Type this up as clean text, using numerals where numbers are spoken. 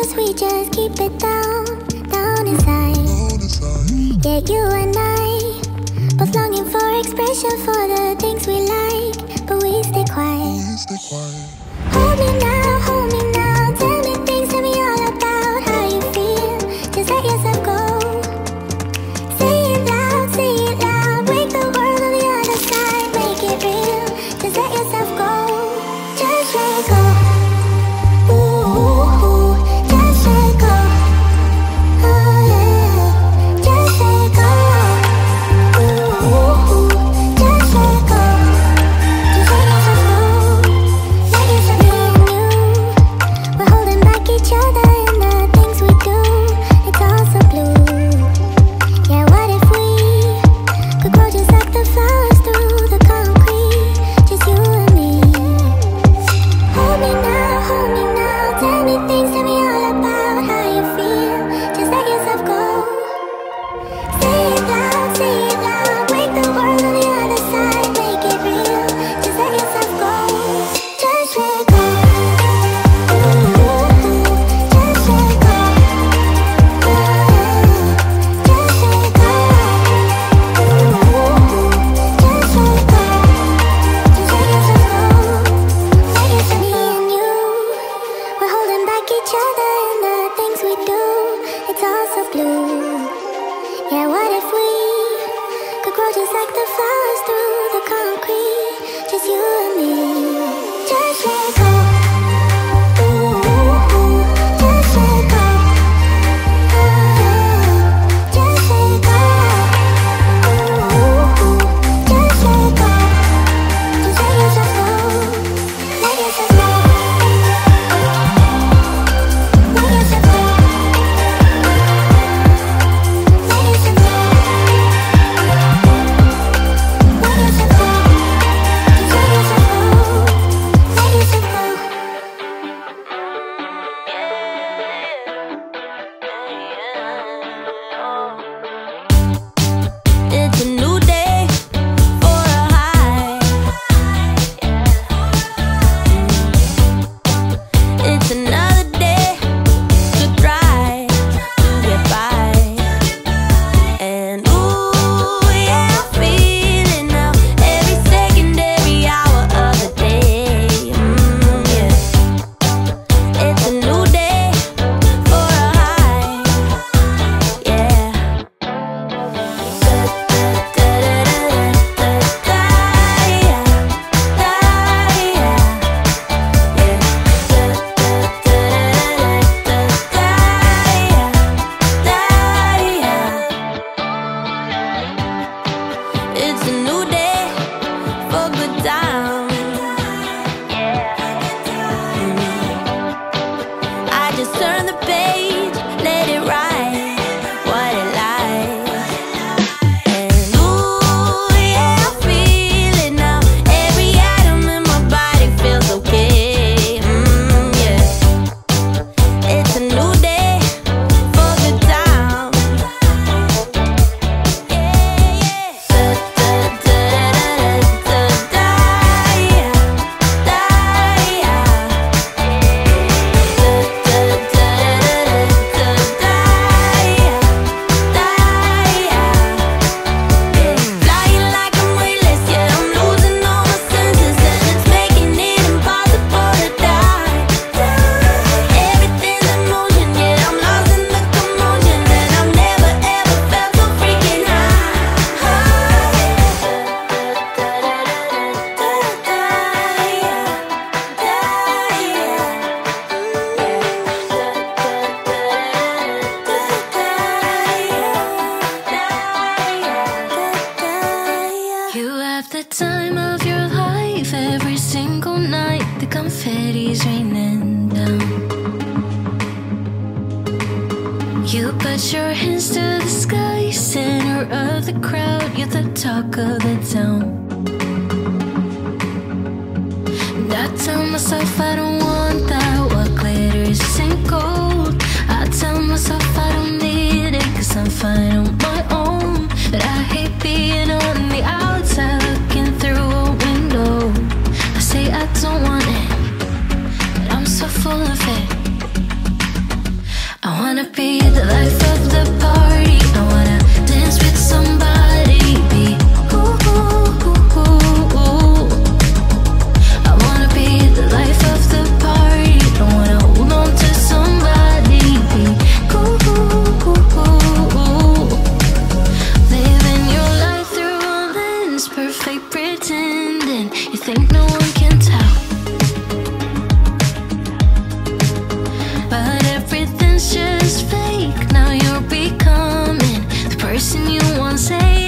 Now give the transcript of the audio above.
guess we just keep it down, down inside. Yeah, you and I, both longing for expression for the things we like, but we stay quiet. Hold me now, tell me things, tell me all about how you feel. Just let yourself go. Say it loud, wake the world on the other side, make it real. Just let yourself go, just let go. Ooh, just let go. Oh yeah, just let go. Ooh, just let go. Just let yourself go. Let yourself go. We're holding back each other in the things we do. It's all so blue. Yeah, what if we could grow just like the flowers through the concrete? Just you and me. Hold me now, tell me things, tell me all about how you feel. Just let yourself go. Say it loud, wake the world on the other side, make it real. Just let yourself go. Just let go. Ooh, just let go. Just let go. Ooh, just let go. Just let yourself go. Let yourself me and you. We're holding back each other in the things we do. It's all so blue. Yeah, what if we could grow just like the flowers through the concrete? Just you and me. Just let go. Ooh, just let go. Just let go. Ooh, just let go. Just let yourself go. Let yourself go. Let yourself go. Let yourself go. Let yourself go. Just let yourself go. Let yourself go. It's a new day for a high. It's another day to try to get by. And ooh, yeah, I'm feeling now every second, every hour of the day. Yeah. It's a new day for a high. Yeah. It's a new day for good times. I just turn the page, let it write what it likes. And ooh, yeah, I'm feeling now. Every atom in my body feels okay. Yeah. It's a new day for good times. Flying like I'm weightless, yeah, I'm losing all my senses, and it's making it impossible to die. Everything's in motion, yeah, I'm lost in the commotion, and I've never ever felt so freaking You have the time of your life every single night. The confetti's raining down. You put your hands to the sky, center of the crowd. You're the talk of the town. And I tell myself I don't want that. What glitters isn't gold. I tell myself I don't need it, 'cause I'm fine on my own. But I hate being on the outside looking through a window. I say I don't want it, but I'm so full of it. someone say